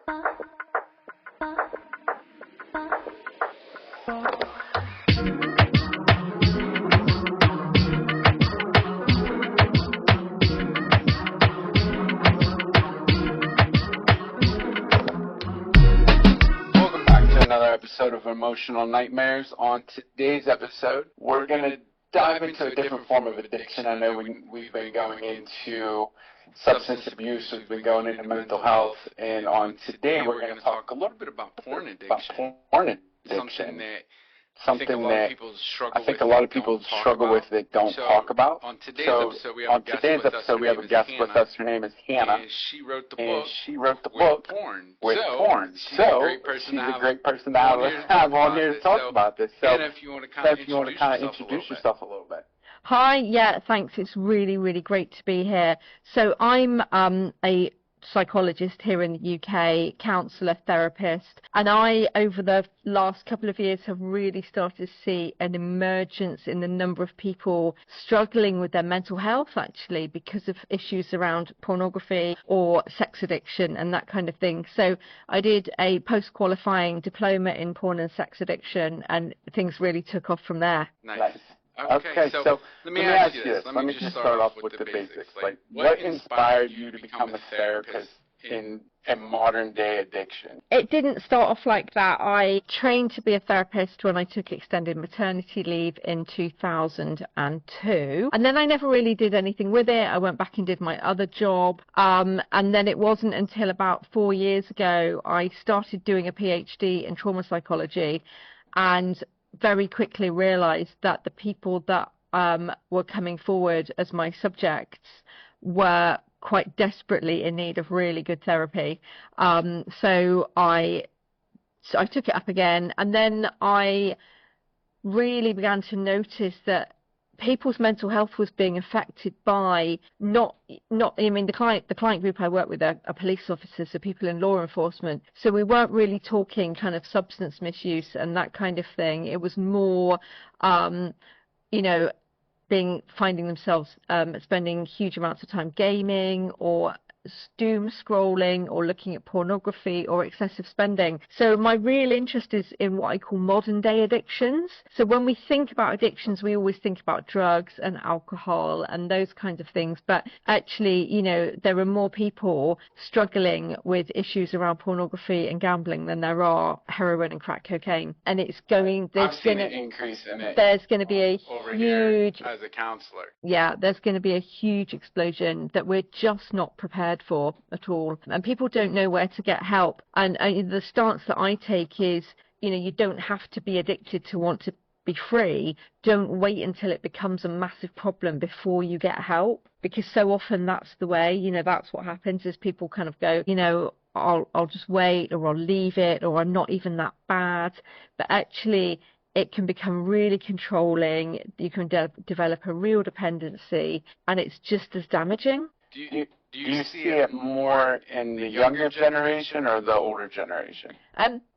Episode of Emotional Nightmares. On today's episode, we're going to dive into a different form of addiction. I know we've been going into substance abuse, we've been going into mental health, and on today we're going to talk a little bit about porn addiction. Something that I think a lot of people struggle with that don't talk about. On today's episode, we have a guest with us. Her name is Hannah. And she wrote the book with porn. So she's a great person to have on here to talk about this. So Hannah, if you want to kind of introduce yourself a little bit. Hi, yeah, thanks. It's really, really great to be here. So I'm a psychologist here in the UK, counsellor, therapist, and I, over the last couple of years, have really started to see an emergence in the number of people struggling with their mental health, actually, because of issues around pornography or sex addiction and that kind of thing. So I did a post-qualifying diploma in porn and sex addiction, and things really took off from there. Nice. Okay, so let me ask you this. Let me just start off with the basics. Like, what inspired you to become a therapist in a modern-day addiction? It didn't start off like that. I trained to be a therapist when I took extended maternity leave in 2002. And then I never really did anything with it. I went back and did my other job. And then it wasn't until about 4 years ago I started doing a PhD in trauma psychology, and very quickly realized that the people that were coming forward as my subjects were quite desperately in need of really good therapy. So I took it up again, and then I really began to notice that people's mental health was being affected by the client group I work with are police officers, so people in law enforcement. So we weren't really talking kind of substance misuse and that kind of thing. It was more, finding themselves spending huge amounts of time gaming or doom scrolling or looking at pornography or excessive spending. So my real interest is in what I call modern day addictions. So when we think about addictions, we always think about drugs and alcohol and those kinds of things. But actually, there are more people struggling with issues around pornography and gambling than there are heroin and crack cocaine. And it's going, I've seen an increase in it. There's going to be a huge, as a counselor. Yeah, there's going to be a huge explosion that we're just not prepared for at all, and people don't know where to get help. And the stance that I take is, you don't have to be addicted to want to be free. Don't wait until it becomes a massive problem before you get help, because so often that's the way, that's what happens, is people kind of go, I'll just wait, or I'll leave it, or I'm not even that bad. But actually it can become really controlling. You can develop a real dependency, and it's just as damaging. Do you see it more in the younger generation or the older generation?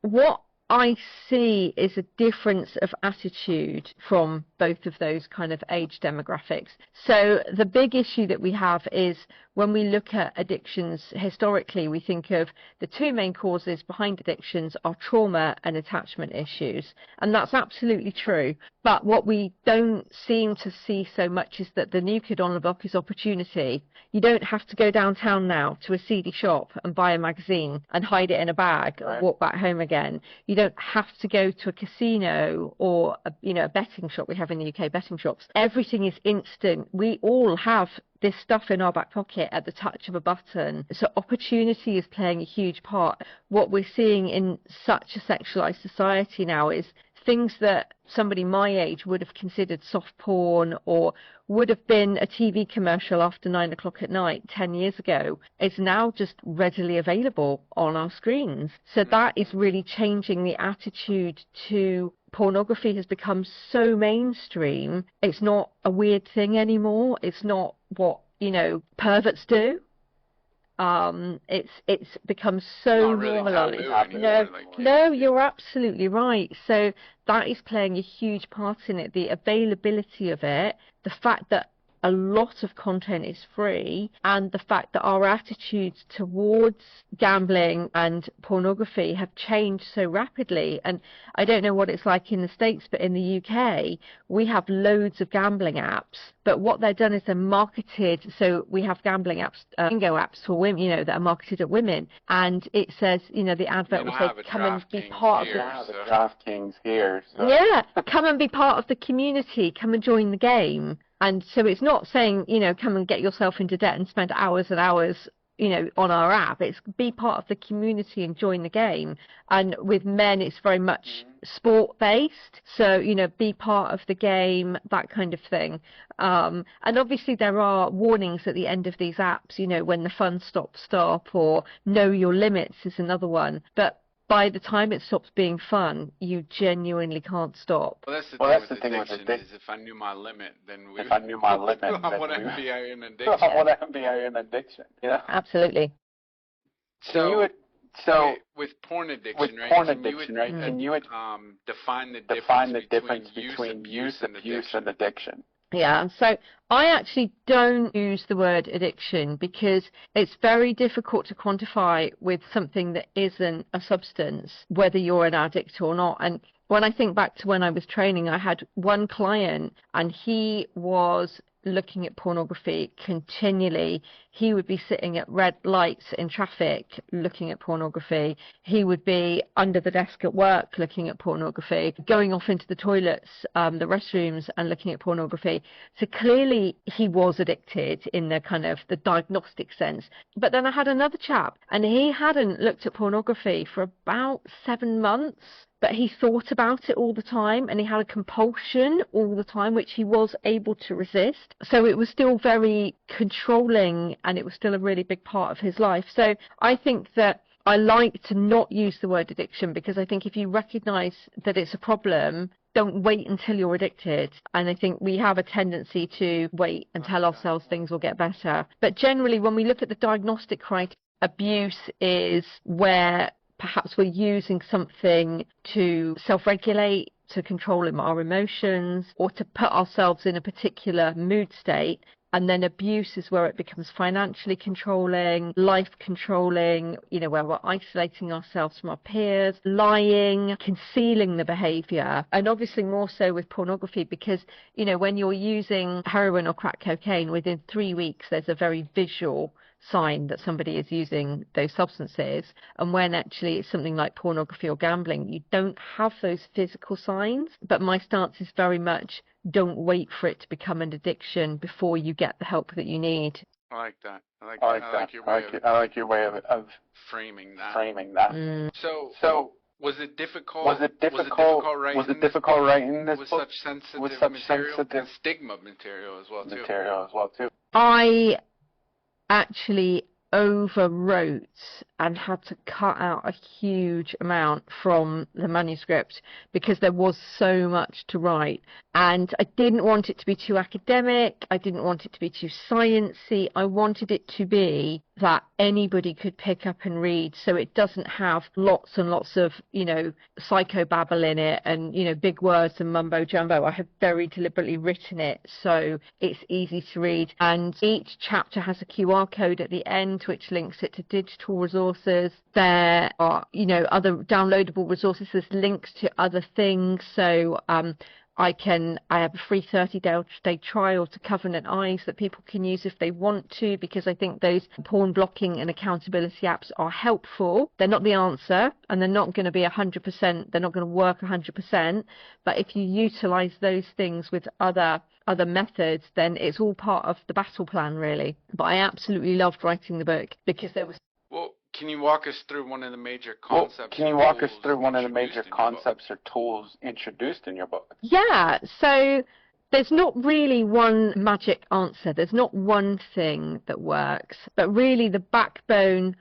What I see is a difference of attitude from both of those kind of age demographics. So the big issue that we have is when we look at addictions historically, we think of the two main causes behind addictions are trauma and attachment issues. And that's absolutely true. But what we don't seem to see so much is that the new kid on the block is opportunity. You don't have to go downtown now to a seedy shop and buy a magazine and hide it in a bag and walk back home again. You don't have to go to a casino or a betting shop. We have in the UK betting shops. Everything is instant. We all have this stuff in our back pocket at the touch of a button. So opportunity is playing a huge part. What we're seeing in such a sexualized society now is things that somebody my age would have considered soft porn or would have been a TV commercial after 9 o'clock at night 10 years ago is now just readily available on our screens. So that is really changing the attitude to pornography. Has become so mainstream. It's not a weird thing anymore. It's not what, perverts do. It's become so normalized. No, you're absolutely right. So that is playing a huge part in it. The availability of it, the fact that a lot of content is free, and the fact that our attitudes towards gambling and pornography have changed so rapidly. And I don't know what it's like in the States, but in the UK, we have loads of gambling apps. But what they've done is they're marketed, so we have gambling apps, bingo apps for women, you know, that are marketed at women. And it says, you know, the advert will say, come and be part of the DraftKings here. So. Yeah, come and be part of the community, come and join the game. And so it's not saying, you know, come and get yourself into debt and spend hours and hours, you know, on our app. It's be part of the community and join the game. And with men, it's very much sport based. So, you know, be part of the game, that kind of thing. And obviously there are warnings at the end of these apps, you know, when the fun stops, stop, or know your limits is another one. But by the time it stops being fun, you genuinely can't stop. Well, that's the thing with addiction. Is if I knew my limit, then I wouldn't be in addiction. I wouldn't be in addiction. You know? Absolutely. So with porn addiction, can you define the difference between use, abuse, and addiction? Yeah, so I actually don't use the word addiction because it's very difficult to quantify with something that isn't a substance, whether you're an addict or not. And when I think back to when I was training, I had one client and he was looking at pornography continually. He would be sitting at red lights in traffic looking at pornography. He would be under the desk at work looking at pornography, going off into the toilets, the restrooms, and looking at pornography. So clearly he was addicted in the kind of the diagnostic sense. But then I had another chap and he hadn't looked at pornography for about 7 months. But he thought about it all the time and he had a compulsion all the time, which he was able to resist. So it was still very controlling and it was still a really big part of his life. So I think that I like to not use the word addiction because I think if you recognise that it's a problem, don't wait until you're addicted. And I think we have a tendency to wait and tell ourselves things will get better. But generally, when we look at the diagnostic criteria, abuse is where perhaps we're using something to self-regulate, to control our emotions, or to put ourselves in a particular mood state. And then abuse is where it becomes financially controlling, life controlling, you know, where we're isolating ourselves from our peers, lying, concealing the behaviour. And obviously more so with pornography because, you know, when you're using heroin or crack cocaine, within 3 weeks, there's a very visual sign that somebody is using those substances. And when actually it's something like pornography or gambling, you don't have those physical signs. But my stance is very much don't wait for it to become an addiction before you get the help that you need. I like that. I like your way of framing that. So was it difficult? Was it difficult writing this book with such sensitive and stigma material as well too? I actually overwrote and had to cut out a huge amount from the manuscript because there was so much to write, and I didn't want it to be too academic, I didn't want it to be too sciencey, I wanted it to be that anybody could pick up and read, so it doesn't have lots and lots of, you know, psychobabble in it and, you know, big words and mumbo jumbo. I have very deliberately written it so it's easy to read, and each chapter has a QR code at the end which links it to digital resources. There are, you know, other downloadable resources. There's links to other things. So I have a free 30-day trial to Covenant Eyes that people can use if they want to, because I think those porn blocking and accountability apps are helpful. They're not the answer, and they're not going to be 100%. They're not going to work 100%. But if you utilize those things with other methods, then it's all part of the battle plan, really. But I absolutely loved writing the book because there was. Well, can you walk us through one of the major concepts? Or tools introduced in your book? Yeah. So there's not really one magic answer. There's not one thing that works. But really, the backbone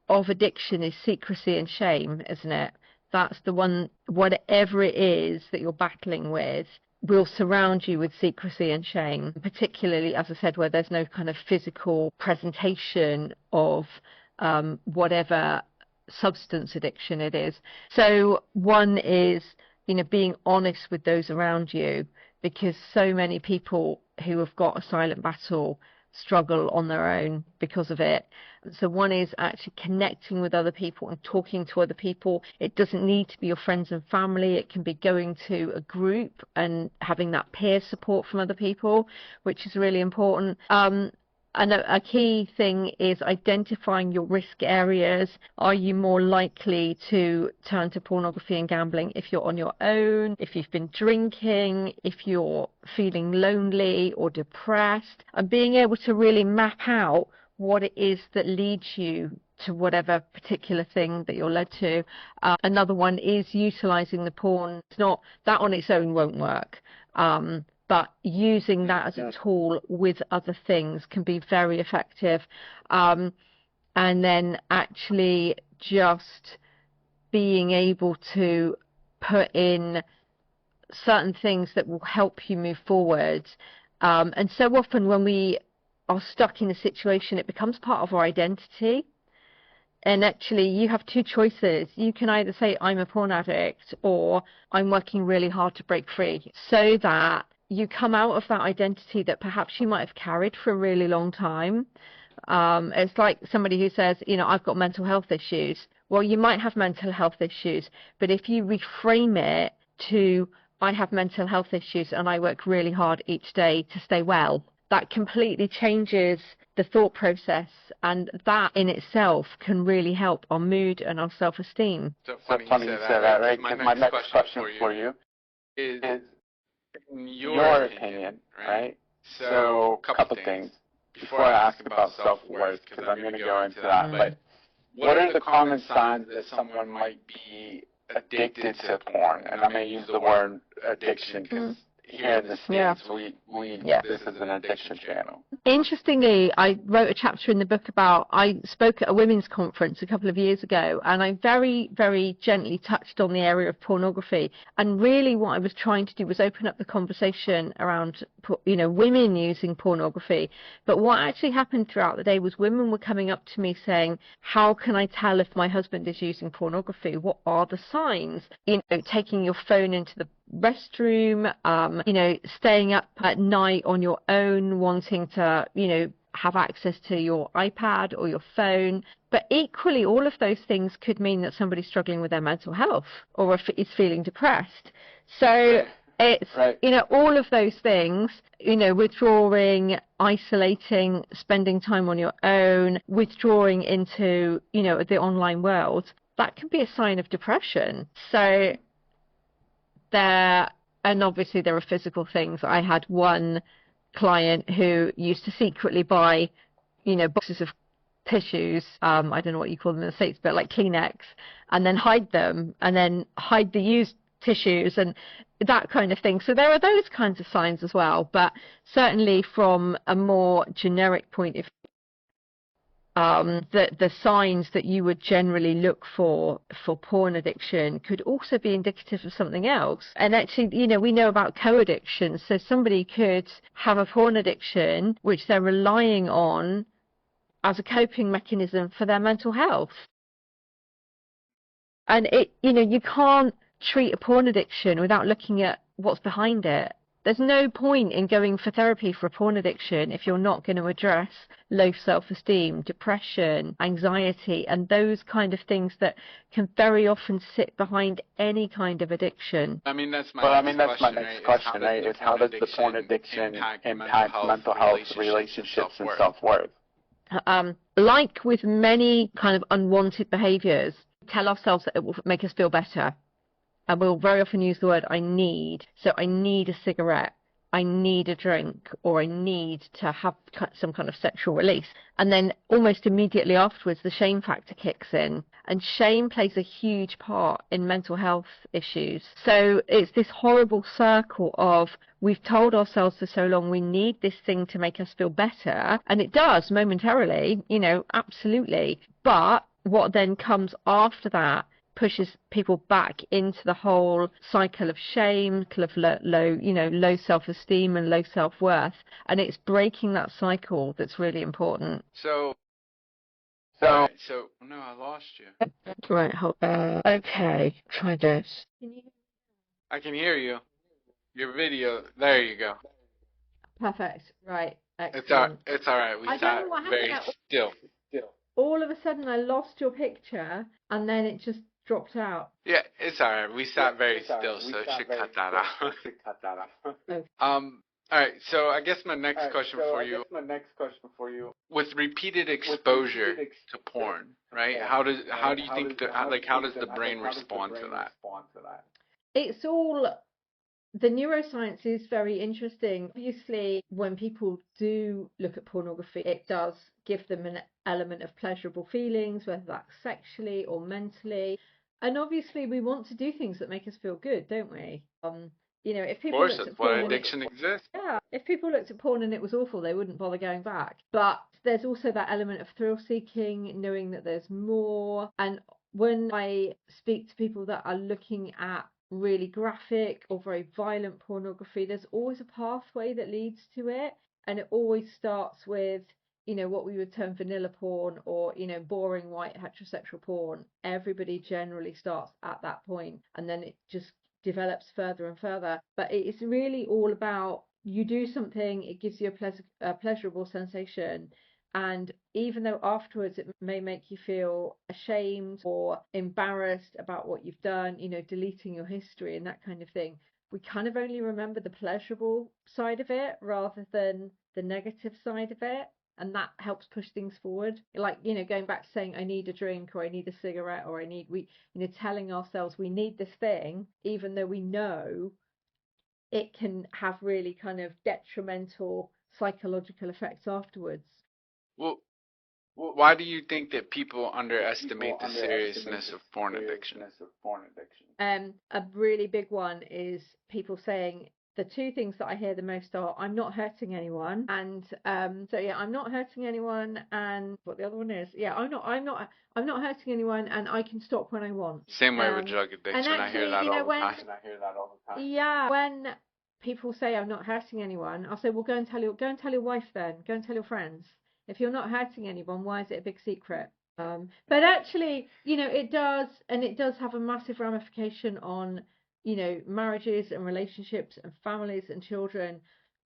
of addiction is secrecy and shame, isn't it? That's the one. Whatever it is that you're battling with will surround you with secrecy and shame, particularly, as I said, where there's no kind of physical presentation of whatever substance addiction it is. So one is, you know, being honest with those around you, because so many people who have got a silent battle struggle on their own because of it. So one is actually connecting with other people and talking to other people. It doesn't need to be your friends and family. It can be going to a group and having that peer support from other people, which is really important. And a key thing is identifying your risk areas. Are you more likely to turn to pornography and gambling if you're on your own, if you've been drinking, if you're feeling lonely or depressed? And being able to really map out what it is that leads you to whatever particular thing that you're led to. Another one is utilizing the porn. It's not that on its own won't work. But using that as a tool with other things can be very effective. And then actually just being able to put in certain things that will help you move forward. And so often when we are stuck in a situation, it becomes part of our identity. And actually, you have two choices. You can either say, I'm a porn addict, or I'm working really hard to break free, so that you come out of that identity that perhaps you might have carried for a really long time. It's like somebody who says, I've got mental health issues. Well, you might have mental health issues, but if you reframe it to, I have mental health issues and I work really hard each day to stay well, that completely changes the thought process, and that in itself can really help our mood and our self-esteem. So funny you say that, right? Because my next question for you is your opinion, right? So, a couple things. Before I ask about self-worth, because I'm going to go into that, but what are the common signs that someone might be addicted to porn? And I'm going to use the word addiction because here in the States, this is an addiction channel. Interestingly, I wrote a chapter in the book about, I spoke at a women's conference a couple of years ago, and I very, very gently touched on the area of pornography. And really what I was trying to do was open up the conversation around, women using pornography. But what actually happened throughout the day was women were coming up to me saying, how can I tell if my husband is using pornography? What are the signs? Taking your phone into the restroom, staying up at night on your own, wanting to, have access to your iPad or your phone. But equally, all of those things could mean that somebody's struggling with their mental health or if is feeling depressed. So it's, all of those things, withdrawing, isolating, spending time on your own, withdrawing into, the online world, that can be a sign of depression. So and obviously there are physical things. I had one client who used to secretly buy, boxes of tissues, I don't know what you call them in the States, but like Kleenex, and then hide them, and then hide the used tissues and that kind of thing. So there are those kinds of signs as well, but certainly from a more generic point of view, the signs that you would generally look for porn addiction could also be indicative of something else. And actually, we know about co-addiction. So somebody could have a porn addiction which they're relying on as a coping mechanism for their mental health. And you can't treat a porn addiction without looking at what's behind it. There's no point in going for therapy for a porn addiction if you're not going to address low self-esteem, depression, anxiety, and those kind of things that can very often sit behind any kind of addiction. That's my next question, right? Is how does the porn addiction impact mental health, relationships, and self-worth? Like with many kind of unwanted behaviors, tell ourselves that it will make us feel better. And we'll very often use the word I need. So I need a cigarette, I need a drink, or I need to have some kind of sexual release. And then almost immediately afterwards, the shame factor kicks in. And shame plays a huge part in mental health issues. So it's this horrible circle of we've told ourselves for so long we need this thing to make us feel better. And it does momentarily, absolutely. But what then comes after that pushes people back into the whole cycle of shame, of low self-esteem and low self-worth, and it's breaking that cycle that's really important. So no, I lost you. Right, hold on. Okay, try this. I can hear you. Your video, there you go. Perfect. Right. Excellent. It's all right. We sat very still. All of a sudden, I lost your picture, and then it just dropped out. Yeah, it's all right. We sat very still, so it should cut that out. Okay. All right. So I guess my next question for you. With repeated exposure to porn, right? How do you think how does the brain respond to that? It's all. The neuroscience is very interesting. Obviously, when people do look at pornography, it does give them an element of pleasurable feelings, whether that's sexually or mentally. And obviously, we want to do things that make us feel good, don't we? If people looked at porn, addiction exists. Yeah, if people looked at porn and it was awful, they wouldn't bother going back. But there's also that element of thrill seeking, knowing that there's more. And when I speak to people that are looking at really graphic or very violent pornography, there's always a pathway that leads to it, and it always starts with what we would term vanilla porn or boring white heterosexual porn. Everybody generally starts at that point, and then it just develops further and further. But it's really all about, you do something, it gives you a pleasurable sensation, and even though afterwards it may make you feel ashamed or embarrassed about what you've done, deleting your history and that kind of thing, we kind of only remember the pleasurable side of it rather than the negative side of it. And that helps push things forward. Like, going back to saying, I need a drink, or I need a cigarette, or telling ourselves we need this thing, even though we know it can have really kind of detrimental psychological effects afterwards. Well, why do you think that people underestimate the seriousness of porn addiction? A really big one is people saying, the two things that I hear the most are, I'm not hurting anyone, and I'm not hurting anyone, and what the other one is, I'm not hurting anyone, and I can stop when I want. Same way with drug addiction. Actually, I hear that all the time. Yeah, when people say I'm not hurting anyone, I'll say, well, go and tell your wife then, go and tell your friends. If you're not hurting anyone, why is it a big secret? But actually, it does have a massive ramification on marriages and relationships and families and children.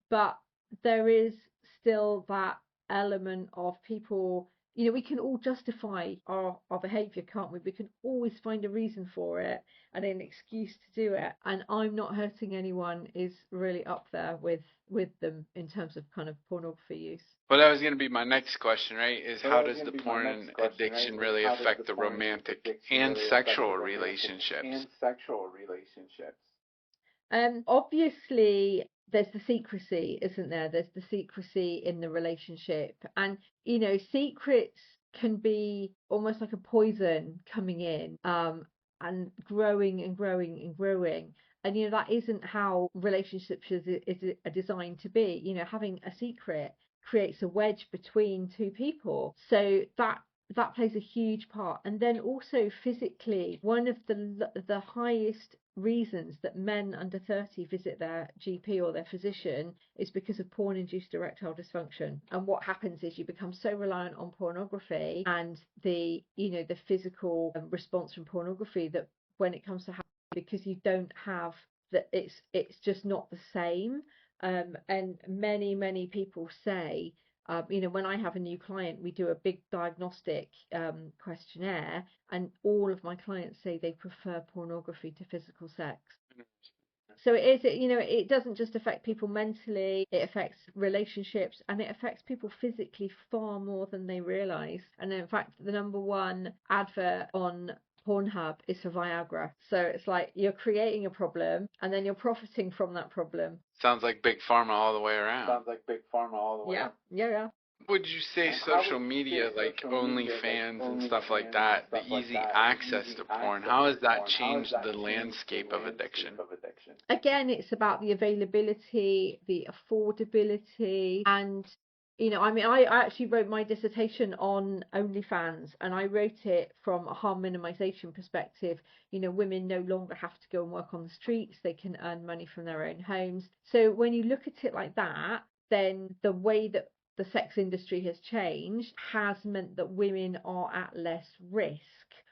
But there is still that element of people, we can all justify our behavior, can't we? We can always find a reason for it and an excuse to do it. And I'm not hurting anyone is really up there with them in terms of kind of pornography use. Well, that was going to be my next question, right? Is how does the porn addiction really affect the romantic and sexual relationships? Obviously, there's the secrecy, isn't there? There's the secrecy in the relationship. And, secrets can be almost like a poison coming in and growing and growing and growing. And, that isn't how relationships are designed to be. Having a secret creates a wedge between two people. So that plays a huge part. And then also physically, one of the highest reasons that men under 30 visit their GP or their physician is because of porn-induced erectile dysfunction. And what happens is you become so reliant on pornography and the physical response from pornography that when it comes to because you don't have that, it's just not the same. And many people say, when I have a new client, we do a big diagnostic questionnaire, and all of my clients say they prefer pornography to physical sex. So it doesn't just affect people mentally, it affects relationships, and it affects people physically far more than they realize. And in fact, the number one advert on Pornhub is for Viagra. So it's like you're creating a problem and then you're profiting from that problem. Sounds like big pharma all the way around. Yeah. Would you say social media like OnlyFans and stuff like that, the easy access to porn, how has that changed the landscape of addiction? Again, it's about the availability, the affordability, and I actually wrote my dissertation on OnlyFans, and I wrote it from a harm minimization perspective. Women no longer have to go and work on the streets. They can earn money from their own homes. So when you look at it like that, then the way that the sex industry has changed has meant that women are at less risk,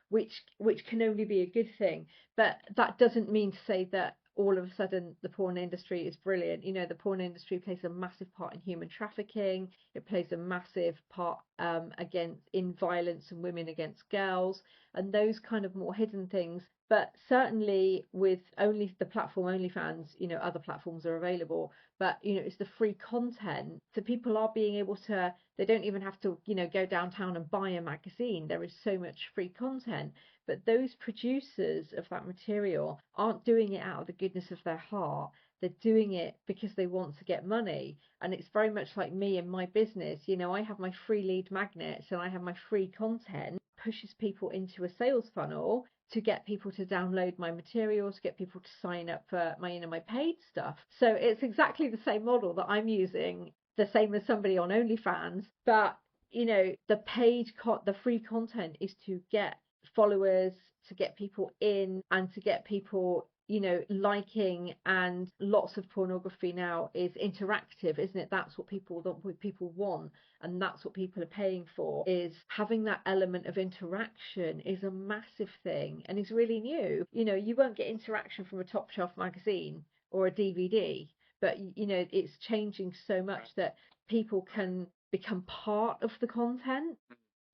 which can only be a good thing. But that doesn't mean to say that all of a sudden the porn industry is brilliant. You know, the porn industry plays a massive part in human trafficking. It plays a massive part in violence and women against girls and those kind of more hidden things. But certainly with only the platform OnlyFans, you know, other platforms are available, but, you know, it's the free content. So people are being able to, they don't even have to, you know, go downtown and buy a magazine. There is so much free content. But those producers of that material aren't doing it out of the goodness of their heart. They're doing it because they want to get money. And it's very much like me and my business. You know, I have my free lead magnets and I have my free content, pushes people into a sales funnel to get people to download my materials, get people to sign up for my, you know, my paid stuff. So it's exactly the same model that I'm using, the same as somebody on OnlyFans. But, you know, the free content is to get followers, to get people in, and to get people, you know, liking. And lots of pornography now is interactive, isn't it? That's what people want, and that's what people are paying for, is having that element of interaction is a massive thing and is really new. You know, you won't get interaction from a top shelf magazine or a DVD, but, you know, it's changing so much that people can become part of the content.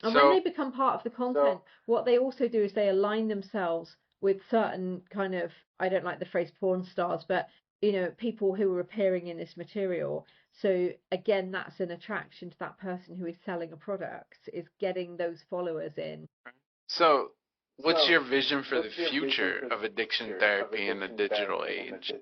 And when they become part of the content, what they also do is they align themselves with certain kind of, I don't like the phrase porn stars, but, you know, people who are appearing in this material. So again, that's an attraction to that person who is selling a product, is getting those followers in. So what's your vision for the future of addiction therapy in the digital age?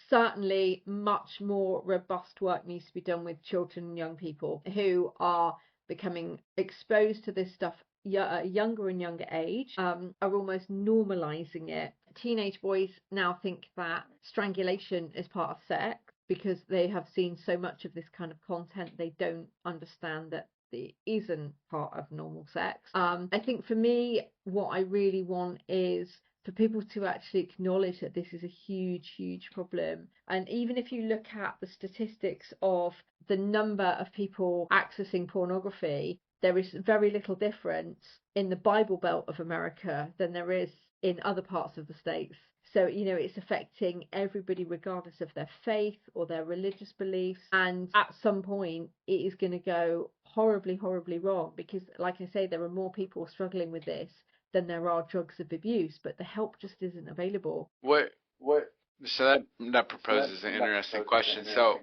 Certainly much more robust work needs to be done with children and young people who are becoming exposed to this stuff at a younger and younger age, are almost normalizing it. Teenage boys now think that strangulation is part of sex because they have seen so much of this kind of content. They don't understand that it isn't part of normal sex. I think for me, what I really want is for people to actually acknowledge that this is a huge, huge problem. And even if you look at the statistics of the number of people accessing pornography, there is very little difference in the Bible Belt of America than there is in other parts of the States. So, you know, it's affecting everybody regardless of their faith or their religious beliefs. And at some point, it is going to go horribly, horribly wrong because, like I say, there are more people struggling with this than there are drugs of abuse, but the help just isn't available. So that proposes an interesting question. So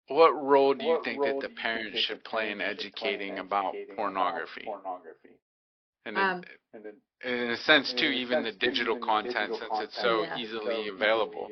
what role do you think that the parents should play in educating about pornography? And in a sense, too, even the digital content, since it's so easily available.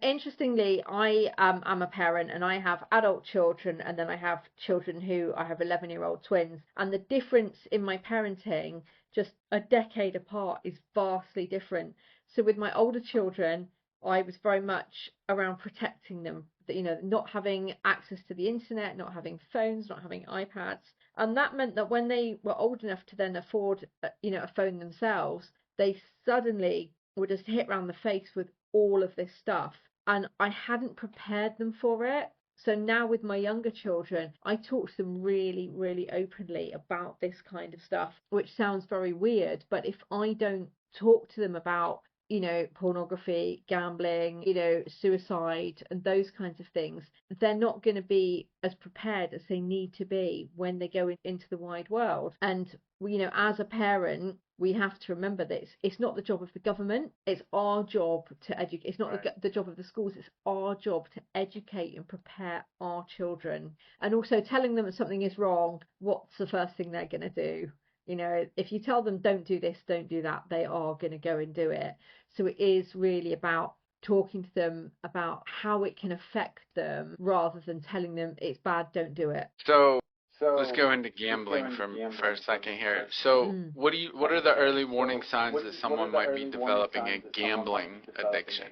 Interestingly, I am a parent and I have adult children, and then I have children who I have 11-year-old twins. And the difference in my parenting, just a decade apart, is vastly different. So with my older children, I was very much around protecting them, you know, not having access to the internet, not having phones, not having iPads. And that meant that when they were old enough to then afford, you know, a phone themselves, they suddenly were just hit around the face with all of this stuff. And I hadn't prepared them for it. So now with my younger children, I talk to them really, really openly about this kind of stuff, which sounds very weird. But if I don't talk to them about, you know, pornography, gambling, you know, suicide and those kinds of things, they're not going to be as prepared as they need to be when they go into the wide world. And, you know, as a parent, we have to remember this. It's not the job of the government. It's our job to educate. It's not the job of the schools. It's our job to educate and prepare our children. And also telling them that something is wrong, what's the first thing they're going to do? You know, if you tell them don't do this, don't do that, they are going to go and do it. So it is really about talking to them about how it can affect them rather than telling them it's bad, don't do it. So let's go into gambling for a second here. So what are the early warning signs that someone might be developing a gambling addiction?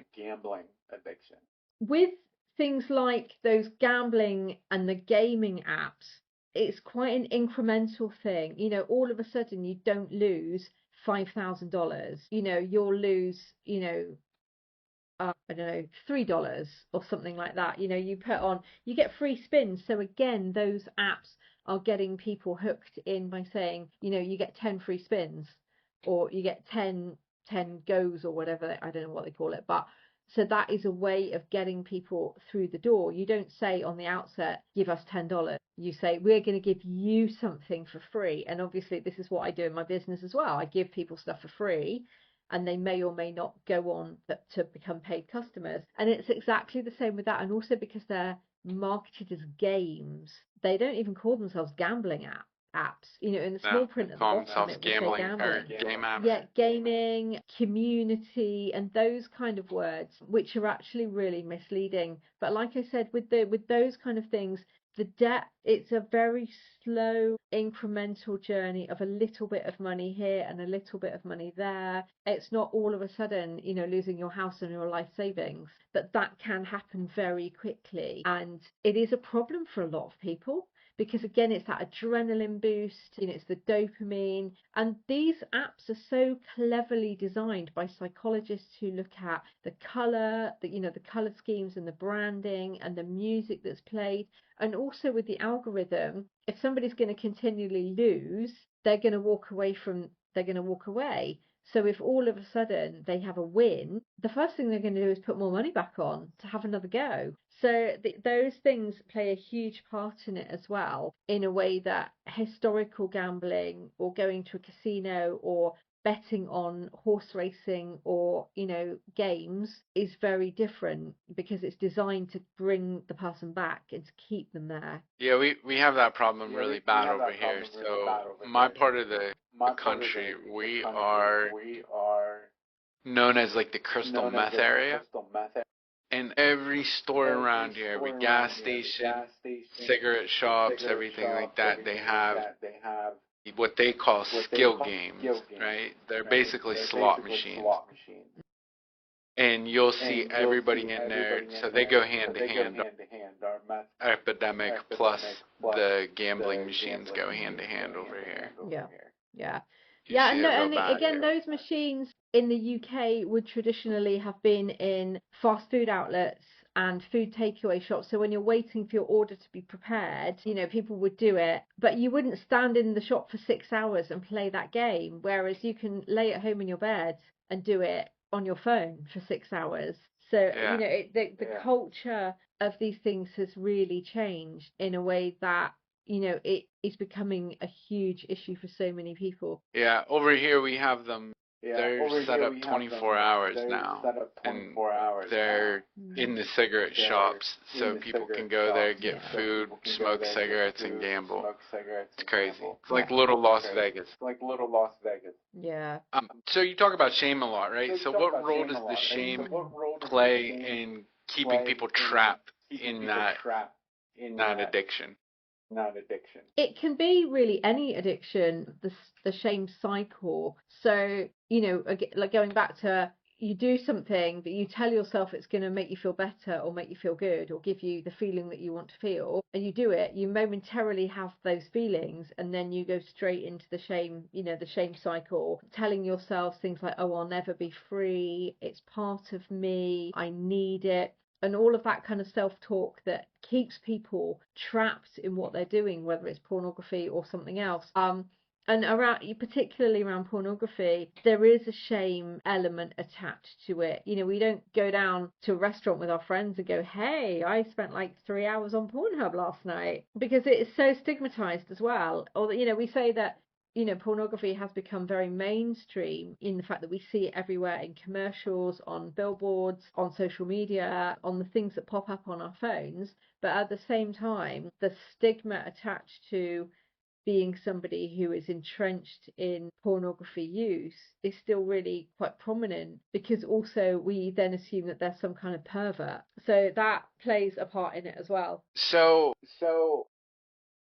With things like those gambling and the gaming apps, it's quite an incremental thing. You know, all of a sudden you don't lose $5,000. You know, you'll lose, you know, I don't know, $3 or something like that. You know, you get free spins. So again, those apps are getting people hooked in by saying, you know, you get 10 free spins. or you get 10 goes or whatever, I don't know what they call it, but so that is a way of getting people through the door. You don't say on the outset, give us $10. You say, we're going to give you something for free. And obviously this is what I do in my business as well. I give people stuff for free, and they may or may not go on to become paid customers. And it's exactly the same with that. And also because they're marketed as games, they don't even call themselves gambling apps. In the small print at the bottom it will say gambling. Game apps. Yeah, gaming, community, and those kind of words, which are actually really misleading. But like I said, with those kind of things, the depth, it's a very slow incremental journey of a little bit of money here and a little bit of money there. It's not all of a sudden, losing your house and your life savings, but that can happen very quickly. And it is a problem for a lot of people. Because again, it's that adrenaline boost, it's the dopamine. And these apps are so cleverly designed by psychologists who look at the color, the color schemes and the branding and the music that's played. And also with the algorithm, if somebody's going to continually lose, they're going to walk away. So if all of a sudden they have a win, the first thing they're going to do is put more money back on to have another go. So those things play a huge part in it as well, in a way that historical gambling or going to a casino or betting on horse racing or, games is very different, because it's designed to bring the person back and to keep them there. Yeah, we have that problem really bad over here. So my part of the country, we are known as like the crystal meth area. And every store around here, every gas station, cigarette shops, everything like that, they have what they call skill games, right? They're basically slot machines. And you'll see everybody in there, so they go hand to hand. Epidemic plus the gambling machines go hand to hand over here. Yeah. And again, those machines in the UK would traditionally have been in fast food outlets and food takeaway shops. So when you're waiting for your order to be prepared, people would do it, but you wouldn't stand in the shop for 6 hours and play that game. Whereas you can lay at home in your bed and do it on your phone for 6 hours. So, the culture of these things has really changed in a way that, it is becoming a huge issue for so many people. Yeah, over here we have them. They're set up 24 hours now, and they're in the cigarette shops, so people can go there, get food, smoke cigarettes, and gamble. It's crazy. It's like little Las Vegas. Yeah. So you talk about shame a lot, right? So what role does the shame play in keeping people trapped in that addiction? It can be really any addiction, the shame cycle. So, like going back to, you do something, but you tell yourself it's going to make you feel better or make you feel good or give you the feeling that you want to feel, and you do it, you momentarily have those feelings, and then you go straight into the shame, the shame cycle, telling yourself things like, oh, I'll never be free, it's part of me, I need it. And all of that kind of self-talk that keeps people trapped in what they're doing, whether it's pornography or something else. And particularly around pornography, there is a shame element attached to it. We don't go down to a restaurant with our friends and go, hey, I spent like 3 hours on Pornhub last night, because it is so stigmatized as well. Or, we say that, pornography has become very mainstream in the fact that we see it everywhere in commercials, on billboards, on social media, on the things that pop up on our phones. But at the same time, the stigma attached to being somebody who is entrenched in pornography use is still really quite prominent, because also we then assume that there's some kind of pervert. So that plays a part in it as well. So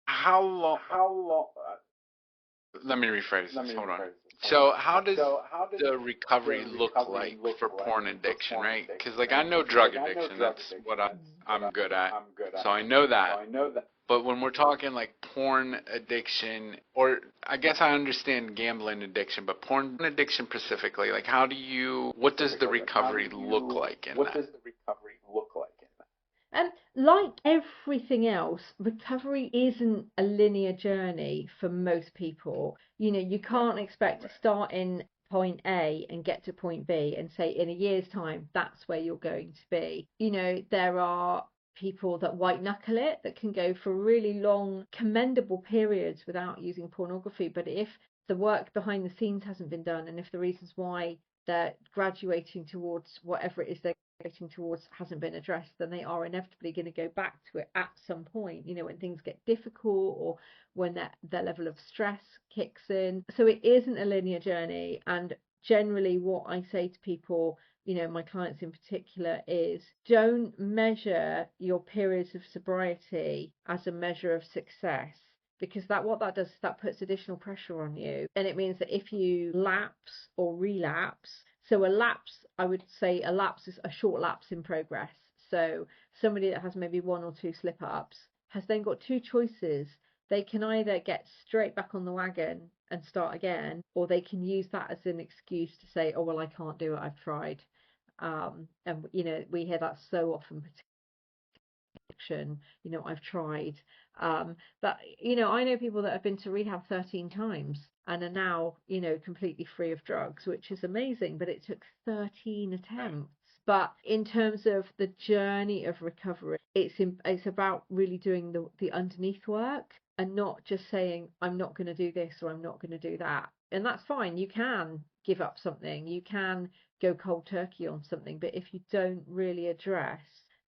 how long? Let me rephrase this. Hold on. So how does the recovery look like for porn addiction, right? Because like I know drug addiction, that's what I'm good at. So I know that. But when we're talking like porn addiction, or I guess I understand gambling addiction, but porn addiction specifically, like what does the recovery look like in that? And like everything else, recovery isn't a linear journey for most people. You can't expect to start in point A and get to point B and say in a year's time that's where you're going to be. There are people that white knuckle it, that can go for really long, commendable periods without using pornography. But if the work behind the scenes hasn't been done, and if the reasons why they're graduating towards whatever it is they're graduating towards hasn't been addressed, then they are inevitably going to go back to it at some point, when things get difficult or when their level of stress kicks in. So it isn't a linear journey. And generally what I say to people, my clients in particular, is don't measure your periods of sobriety as a measure of success, because what that does is that puts additional pressure on you. And it means that if you lapse or relapse, so a lapse, I would say a lapse is a short lapse in progress. So somebody that has maybe one or two slip-ups has then got two choices. They can either get straight back on the wagon and start again, or they can use that as an excuse to say, oh, well, I can't do it, I've tried. And we hear that so often, addiction, I've tried. But I know people that have been to rehab 13 times and are now, completely free of drugs, which is amazing, but it took 13 attempts. But in terms of the journey of recovery, it's about really doing the underneath work and not just saying, I'm not going to do this or I'm not going to do that. And that's fine. You can give up something. You can go cold turkey on something. But if you don't really address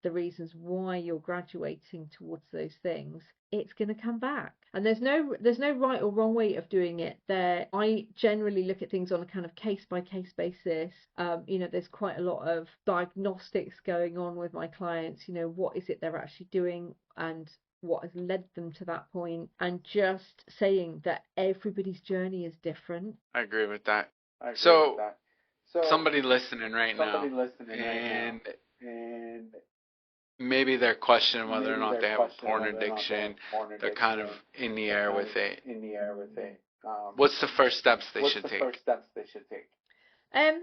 the reasons why you're graduating towards those things, it's going to come back. And there's no right or wrong way of doing it. I generally look at things on a kind of case by case basis. There's quite a lot of diagnostics going on with my clients. What is it they're actually doing and what has led them to that point, and just saying that everybody's journey is different. I agree with that. So somebody listening right now, and maybe they're questioning whether or not they have a porn addiction. They're kind of in the air with it. What's the first steps they should take?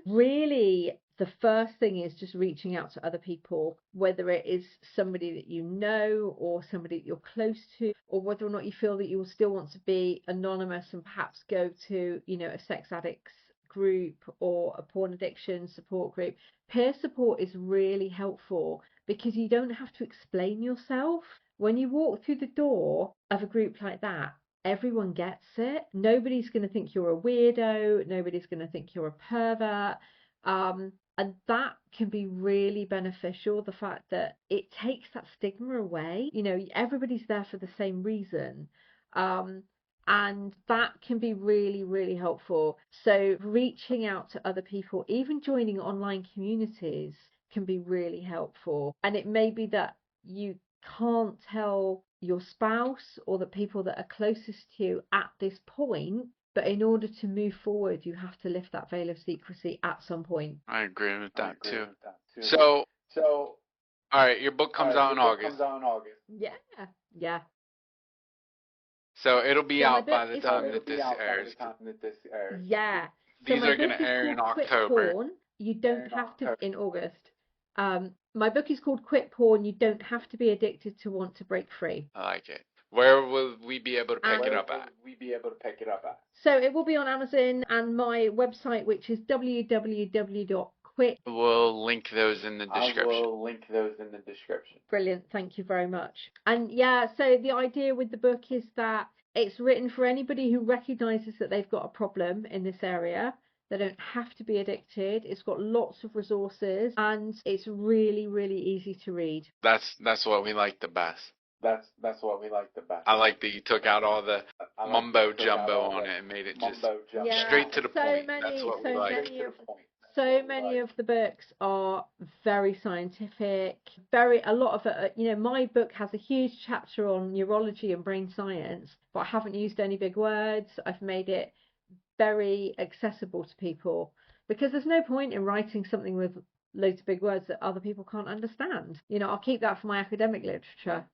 Really, the first thing is just reaching out to other people, whether it is somebody that you know or somebody that you're close to, or whether or not you feel that you will still want to be anonymous and perhaps go to, a sex addicts group or a porn addiction support group. Peer support is really helpful because you don't have to explain yourself. When you walk through the door of a group like that, everyone gets it. Nobody's going to think you're a weirdo. Nobody's going to think you're a pervert. And that can be really beneficial, the fact that it takes that stigma away. Everybody's there for the same reason. And that can be really, really helpful. So reaching out to other people, even joining online communities, can be really helpful. And it may be that you can't tell your spouse or the people that are closest to you at this point, but in order to move forward, you have to lift that veil of secrecy at some point. I agree with that too. So all right, your book comes out in August. Yeah. So it'll be out by the time that this airs. Yeah. These are going to air in October. Porn. You don't have to in August. My book is called Quit Porn. You don't have to be addicted to want to break free. I like it. Where will we be able to pick it up at? So it will be on Amazon and my website, which is www.quit. We'll link those in the description. Brilliant. Thank you very much. And so the idea with the book is that it's written for anybody who recognizes that they've got a problem in this area. They don't have to be addicted. It's got lots of resources and it's really, really easy to read. That's what we like the best. I like that you took out all the mumbo jumbo on it and made it just straight to the point. That's what we like. So many of the books are very scientific. A lot of it, my book has a huge chapter on neurology and brain science, but I haven't used any big words. I've made it very accessible to people because there's no point in writing something with loads of big words that other people can't understand. I'll keep that for my academic literature.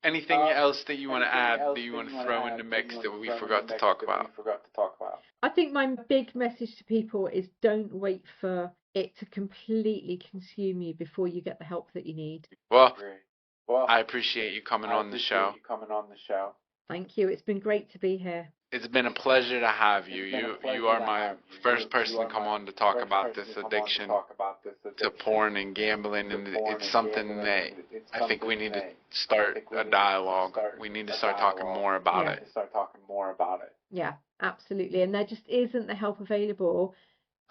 Anything else that you want to add, that you want to throw in the mix that we forgot to talk about? I think my big message to people is don't wait for it to completely consume you before you get the help that you need. Well, I appreciate you coming on the show. Thank you. It's been great to be here. It's been a pleasure to have you. You are my first person to come on to talk about this addiction to porn and gambling, and it's something that I think we need to start a dialogue. We need to start talking more about it. Yeah, absolutely. And there just isn't the help available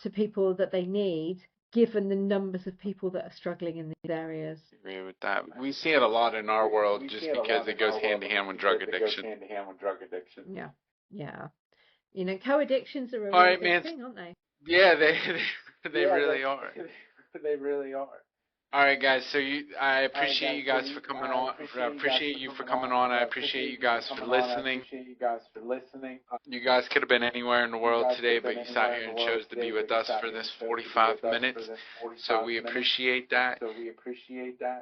to people that they need, given the numbers of people that are struggling in these areas. I agree with that. We see it a lot in our world just because it goes hand in hand with drug addiction. Yeah. Yeah. You know, co-addictions are a really big thing, aren't they? Yeah, they really are. They really are. All right, guys. So I appreciate you guys for coming on. I appreciate you for coming on. I appreciate you guys for listening. You guys could have been anywhere in the world today, but you sat here and chose to be with us for this 45 minutes. So we appreciate that.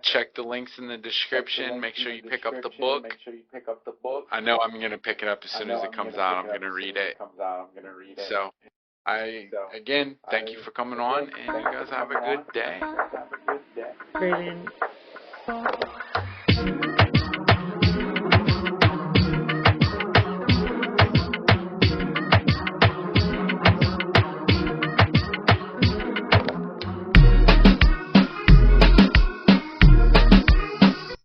Check the links in the description. Make sure you pick up the book. I know I'm going to pick it up as soon as it comes out. I'm going to read it. So again, thank you for coming on, and you guys have a good day. Brilliant.